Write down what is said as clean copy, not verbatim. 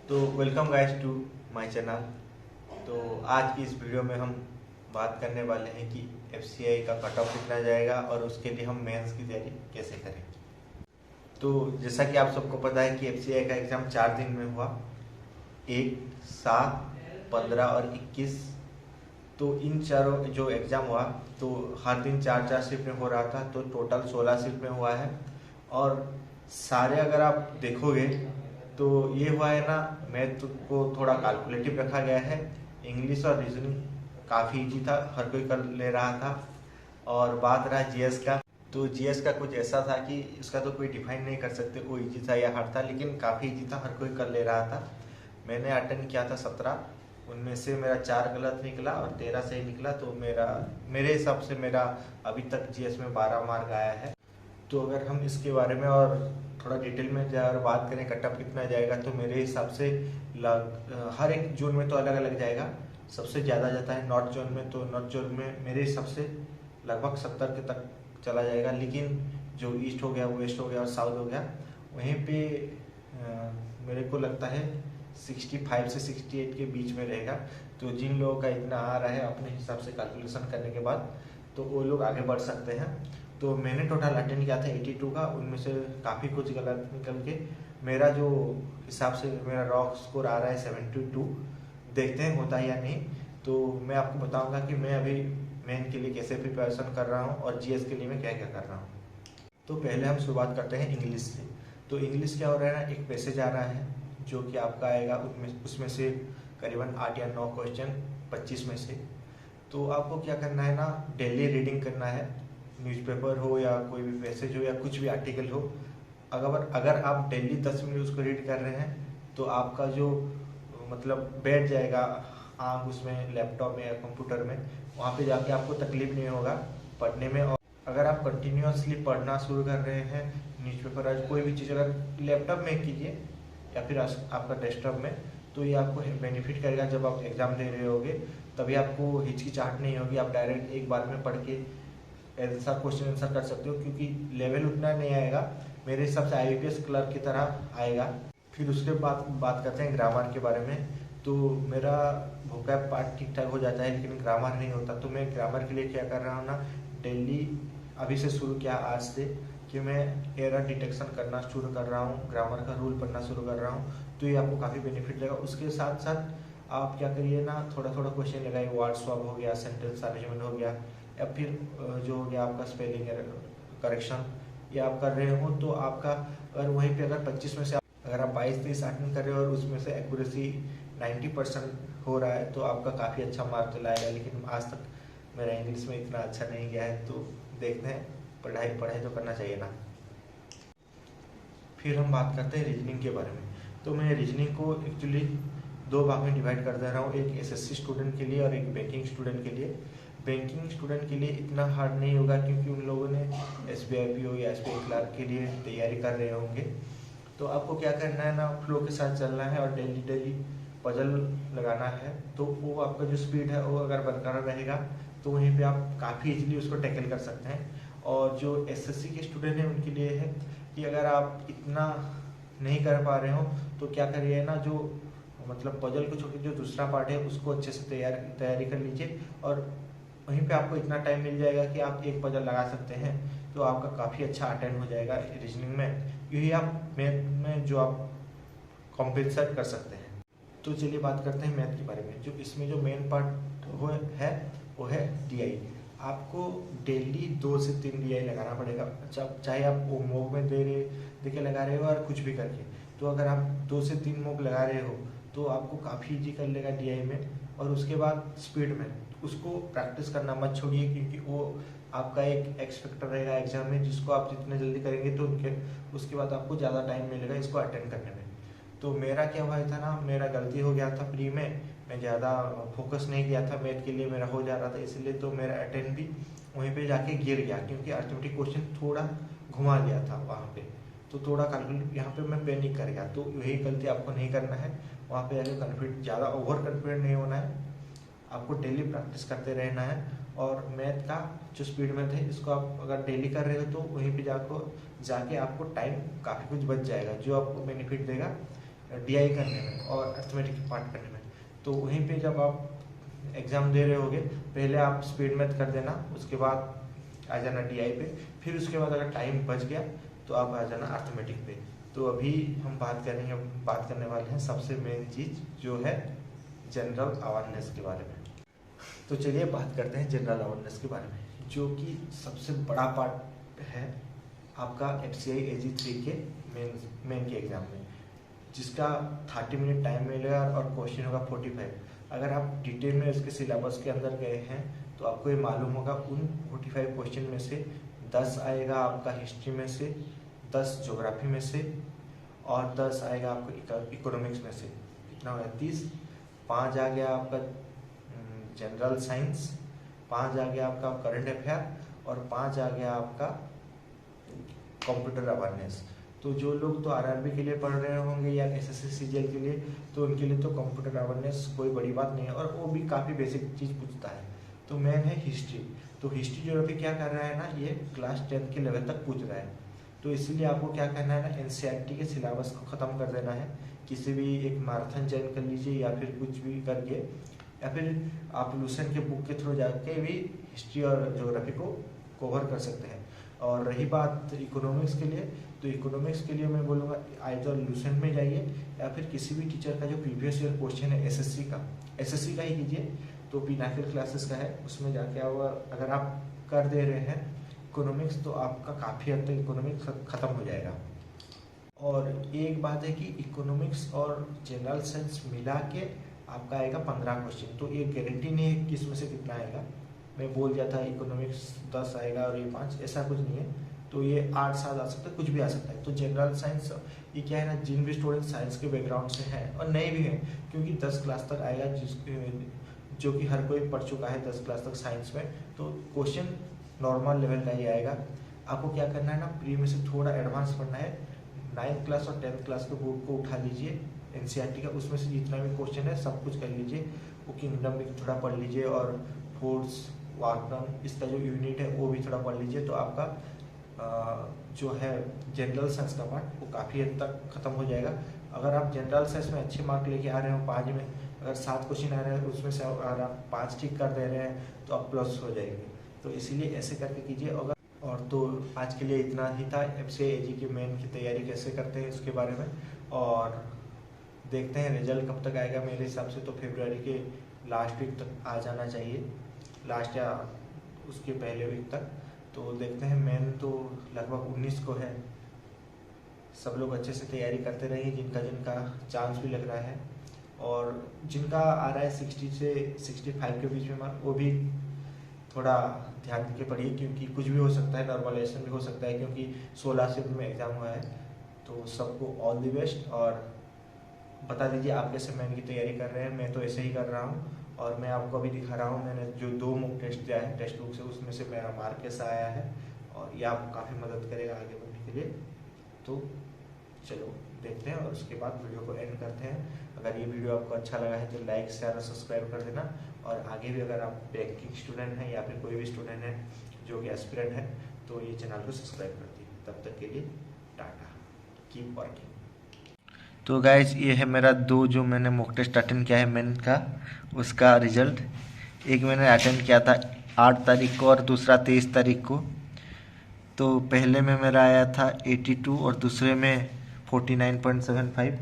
तो welcome guys to my channel. तो आज की इस वीडियो में हम बात करने वाले हैं कि एफसीआई का कट ऑफ कितना जाएगा और उसके लिए हम मेंस की तैयारी कैसे करें। तो जैसा कि आप सबको पता है कि एफसीआई का एग्ज़ाम 4 दिन में हुआ, 1, 7, 15 और 21। तो इन चारों जो एग्ज़ाम हुआ तो हर दिन 4-4 शिफ्ट में हो रहा था, तो टोटल 16 शिफ्ट में हुआ है। और सारे अगर आप देखोगे तो ये हुआ है ना, मैथ को थोड़ा कैलकुलेटिव रखा गया है। इंग्लिश और रीजनिंग काफ़ी इजी था, हर कोई कर ले रहा था। और बात रहा जीएस का, तो जीएस का कुछ ऐसा था कि इसका तो कोई डिफाइन नहीं कर सकते वो इजी था या हार्ड था, लेकिन काफ़ी इजी था, हर कोई कर ले रहा था। मैंने अटेंड किया था 17, उनमें से मेरा 4 गलत निकला और 13 सही निकला। तो मेरे हिसाब से मेरा अभी तक जीएस में 12 मार्क आया है। तो अगर हम इसके बारे में और थोड़ा डिटेल में अगर बात करें कट ऑफ कितना जाएगा, तो मेरे हिसाब से हर एक जोन में तो अलग अलग जाएगा। सबसे ज़्यादा जाता है नॉर्थ जोन में, तो नॉर्थ जोन में मेरे हिसाब से लगभग 70 के तक चला जाएगा। लेकिन जो ईस्ट हो गया, वेस्ट हो गया और साउथ हो गया, वहीं पे मेरे को लगता है 65 से 68 के बीच में रहेगा। तो जिन लोगों का इतना आ रहा है अपने हिसाब से कैलकुलेशन करने के बाद, तो वो लोग आगे बढ़ सकते हैं। तो मैंने टोटल अटेंड किया था 82 का, उनमें से काफ़ी कुछ गलत निकल के मेरा जो हिसाब से मेरा रॉ स्कोर आ रहा है 72। देखते हैं होता है या नहीं। तो मैं आपको बताऊंगा कि मैं अभी मेन के लिए कैसे प्रिपरेशन कर रहा हूँ और जीएस के लिए मैं क्या क्या कर रहा हूँ। तो पहले हम शुरुआत करते हैं इंग्लिश से। तो इंग्लिश क्या हो रहा है ना, एक पैसेज आ रहा है जो कि आपका आएगा, उसमें से करीबन 8 या 9 क्वेश्चन 25 में से। तो आपको क्या करना है ना, डेली रीडिंग करना है। न्यूज़पेपर हो या कोई भी मैसेज हो या कुछ भी आर्टिकल हो, अगर आप डेली 10 मिनट उसको रीड कर रहे हैं तो आपका जो मतलब बैठ जाएगा आँख उसमें, लैपटॉप में या कंप्यूटर में, वहाँ पे जाके आपको तकलीफ नहीं होगा पढ़ने में। और अगर आप कंटिन्यूसली पढ़ना शुरू कर रहे हैं, न्यूज़पेपर आज कोई भी चीज़ अगर लैपटॉप में कीजिए या फिर आपका डेस्कटॉप में, तो ये आपको बेनिफिट करेगा। जब आप एग्ज़ाम दे रहे होगे तभी आपको हिचकिचाहट नहीं होगी, आप डायरेक्ट एक बार में पढ़ के ऐसा क्वेश्चन आंसर कर सकते हो, क्योंकि लेवल उतना नहीं आएगा, मेरे हिसाब से आईपीएस क्लर्क की तरह आएगा। फिर उसके बाद बात करते हैं ग्रामर के बारे में। तो मेरा वोकैब पार्ट ठीक ठाक हो जाता है, लेकिन ग्रामर नहीं होता। तो मैं ग्रामर के लिए क्या कर रहा हूँ ना, डेली अभी से शुरू किया आज से कि मैं एरर डिटेक्शन करना शुरू कर रहा हूँ, ग्रामर का रूल पढ़ना शुरू कर रहा हूँ। तो ये आपको काफ़ी बेनिफिट देगा। उसके साथ साथ आप क्या करिए ना, थोड़ा थोड़ा क्वेश्चन लगाइए, वर्ड स्वैप हो गया, सेंटेंस अरेंजमेंट हो गया, या फिर जो हो गया आपका स्पेलिंग करेक्शन, ये आप कर रहे हो तो आपका अगर वहीं पे अगर 25 में से अगर आप 22-23 अटेंड कर रहे हो और उसमें से एक्यूरेसी 90% हो रहा है, तो आपका काफ़ी अच्छा मार्क चला आएगा। लेकिन आज तक मेरा इंग्लिश में इतना अच्छा नहीं गया है, तो देखते हैं, पढ़ाई तो करना चाहिए ना। फिर हम बात करते हैं रीजनिंग के बारे में। तो मैं रीजनिंग को एक्चुअली 2 भाग में डिवाइड कर दे रहा हूँ, एक एसएससी स्टूडेंट के लिए और एक बैंकिंग स्टूडेंट के लिए। बैंकिंग स्टूडेंट के लिए इतना हार्ड नहीं होगा, क्योंकि उन लोगों ने एसबीआई पीओ या एसबीआई क्लर्क के लिए तैयारी कर रहे होंगे। तो आपको क्या करना है ना, फ्लो के साथ चलना है और डेली डेली पजल लगाना है। तो वो आपका जो स्पीड है वो अगर बरकरार रहेगा तो वहीं पे आप काफ़ी इजीली उसको टैकल कर सकते हैं। और जो एसएससी के स्टूडेंट हैं उनके लिए है कि अगर आप इतना नहीं कर पा रहे हो तो क्या करिए ना, जो मतलब पजल को छोड़ के जो दूसरा पार्ट है उसको अच्छे से तैयारी कर लीजिए, और वहीं पे आपको इतना टाइम मिल जाएगा कि आप एक पजल लगा सकते हैं। तो आपका काफ़ी अच्छा अटेंड हो जाएगा रीजनिंग में। यही आप मैथ में जो आप कॉम्पेंसेट कर सकते हैं। तो चलिए बात करते हैं मैथ के बारे में। जो इसमें जो मेन पार्ट वो है डीआई। आपको डेली 2 से 3 डीआई लगाना पड़ेगा, चाहे आप वो मॉक में दे के लगा रहे हो और कुछ भी करके। तो अगर आप 2 से 3 मॉक लगा रहे हो तो आपको काफ़ी इजी कर लेगा डीआई में। और उसके बाद स्पीड में उसको प्रैक्टिस करना मत छोड़िए, क्योंकि वो आपका एक एक्स फैक्टर रहेगा एग्जाम में, जिसको आप जितने जल्दी करेंगे तो उसके बाद आपको ज़्यादा टाइम मिलेगा इसको अटेंड करने में। तो मेरा क्या हुआ था ना, मेरा गलती हो गया था प्री में, मैं ज़्यादा फोकस नहीं किया था मैथ के लिए, मेरा हो जा रहा था, इसलिए तो मेरा अटेंड भी वहीं पे जाके गिर गया, क्योंकि अर्थमेटिक क्वेश्चन थोड़ा घुमा गया था वहाँ पे। तो थोड़ा कैलकुलेट यहाँ पे मैं पैनिक कर गया। तो यही गलती आपको नहीं करना है, वहाँ पे जाके कॉन्फिडेंट, ज़्यादा ओवर कॉन्फिडेंट नहीं होना है, आपको डेली प्रैक्टिस करते रहना है। और मैथ का जो स्पीड मैथ है इसको आप अगर डेली कर रहे हो तो वहीं पे जाके आपको टाइम काफ़ी कुछ बच जाएगा, जो आपको बेनिफिट देगा DI करने में और अर्थमेटिक पार्ट करने में। तो वहीं पे जब आप एग्ज़ाम दे रहे होगे, पहले आप स्पीड मैथ कर देना, उसके बाद आ जाना DI पे, फिर उसके बाद अगर टाइम बच गया तो आप आ जाना अर्थमेटिक पे। तो अभी हम बात करने वाले हैं सबसे मेन चीज़ जो है जनरल अवेयरनेस के बारे में। तो चलिए बात करते हैं जनरल अवेयरनेस के बारे में, जो कि सबसे बड़ा पार्ट है आपका FCI AG3 के मेन के एग्ज़ाम में, जिसका 30 मिनट टाइम मिलेगा और क्वेश्चन होगा 45। अगर आप डिटेल में उसके सिलेबस के अंदर गए हैं तो आपको ये मालूम होगा उन 45 क्वेश्चन में से 10 आएगा आपका हिस्ट्री में से, 10 ज्योग्राफी में से और 10 आएगा आपको इकोनॉमिक्स में से। कितना हो गया? 30। 5 आ गया आपका जनरल साइंस, 5 आ गया आपका करंट अफेयर और 5 आ गया आपका कंप्यूटर अवेयरनेस। तो जो लोग तो RRB के लिए पढ़ रहे होंगे या SSC CGL के लिए, तो उनके लिए तो कंप्यूटर अवेयरनेस कोई बड़ी बात नहीं है और वो भी काफ़ी बेसिक चीज़ पूछता है। तो मेन है हिस्ट्री। तो हिस्ट्री ज्योग्राफी क्या कर रहा है ना, ये क्लास 10 के लेवल तक पूछ रहा है। तो इसीलिए आपको क्या करना है ना, NCERT के सिलेबस को ख़त्म कर देना है। किसी भी एक मैराथन ज्वाइन कर लीजिए या फिर कुछ भी करके, या फिर आप लूसेंट के बुक के थ्रू जाके भी हिस्ट्री और ज्योग्राफी को कवर कर सकते हैं। और रही बात इकोनॉमिक्स के लिए, तो इकोनॉमिक्स के लिए मैं बोलूँगा आइदर लूसेंट में जाइए या फिर किसी भी टीचर का जो प्रीवियस ईयर क्वेश्चन है SSC का ही कीजिए। तो पिनाकिल क्लासेस का है, उसमें जाके अगर आप कर दे रहे हैं इकोनॉमिक्स तो आपका काफ़ी हद तक इकोनॉमिक्स ख़त्म हो जाएगा। और एक बात है कि इकोनॉमिक्स और जनरल साइंस मिला के आपका आएगा 15 क्वेश्चन। तो ये गारंटी नहीं है किस में से कितना आएगा। मैं बोल दिया था इकोनॉमिक्स 10 आएगा और ये 5, ऐसा कुछ नहीं है। तो ये 8 7 आ सकता है, कुछ भी आ सकता है। तो जनरल साइंस ये क्या है ना, जिन भी स्टूडेंट साइंस के बैकग्राउंड से हैं और नए भी हैं, क्योंकि 10 क्लास तक आएगा जो कि हर कोई पढ़ चुका है 10 क्लास तक साइंस में, तो क्वेश्चन नॉर्मल लेवल का ही आएगा। आपको क्या करना है ना, प्री में से थोड़ा एडवांस पढ़ना है। 9th क्लास और 10th क्लास के बुक को उठा लीजिए NCERT का, उसमें से जितना भी क्वेश्चन है सब कुछ कर लीजिए। वो किंगडम भी थोड़ा पढ़ लीजिए और फोर्स वार्डन इसका जो यूनिट है वो भी थोड़ा पढ़ लीजिए। तो आपका जो है जनरल साइंस का पार्ट वो काफ़ी हद तक ख़त्म हो जाएगा। अगर आप जनरल साइंस में अच्छे मार्क लेके आ रहे हो 5 में, अगर 7 क्वेश्चन आ रहे हैं उसमें से अगर आप 5 ठीक कर दे रहे हैं तो आप प्लस हो जाएंगे। तो इसीलिए ऐसे करके कीजिए। और तो आज के लिए इतना ही था। FCI AG के मेन की तैयारी कैसे करते हैं उसके बारे में, और देखते हैं रिजल्ट कब तक आएगा। मेरे हिसाब से तो फरवरी के लास्ट वीक तक आ जाना चाहिए, लास्ट या उसके पहले वीक तक। तो देखते हैं। मेन तो लगभग 19 को है। सब लोग अच्छे से तैयारी करते रहिए, जिनका चांस भी लग रहा है, और जिनका आ रहा है 60 से 65 के बीच में मार्क, वो भी थोड़ा ध्यान के पढ़िए, क्योंकि कुछ भी हो सकता है, नॉर्मलाइजेशन भी हो सकता है, क्योंकि 16 से में एग्ज़ाम हुआ है। तो सबको ऑल द बेस्ट। और बता दीजिए आप कैसे मेन की तैयारी कर रहे हैं। मैं तो ऐसे ही कर रहा हूँ और मैं आपको अभी दिखा रहा हूँ। मैंने जो 2 मॉक टेस्ट दिया है टेक्स्ट बुक से, उसमें से मेरा मार्क कैसा आया है, और ये आपको काफ़ी मदद करेगा आगे बढ़ने के लिए। तो चलो देखते हैं और उसके बाद वीडियो को एंड करते हैं। अगर ये वीडियो आपको अच्छा लगा है तो लाइक शेयर और सब्सक्राइब कर देना। और आगे भी अगर आप बैंकिंग स्टूडेंट हैं या फिर कोई भी स्टूडेंट है जो कि एस्पिरेंट है तो ये चैनल को सब्सक्राइब कर दीजिए। तब तक के लिए टाटा, कीप वर्किंग। तो गाइज ये है मेरा 2 जो मैंने मॉक टेस्ट अटेंड किया है मेन का, उसका रिजल्ट। एक मैंने अटेंड किया था 8 तारीख को और दूसरा 23 तारीख को। तो पहले में मेरा आया था 82 और दूसरे में 49.75।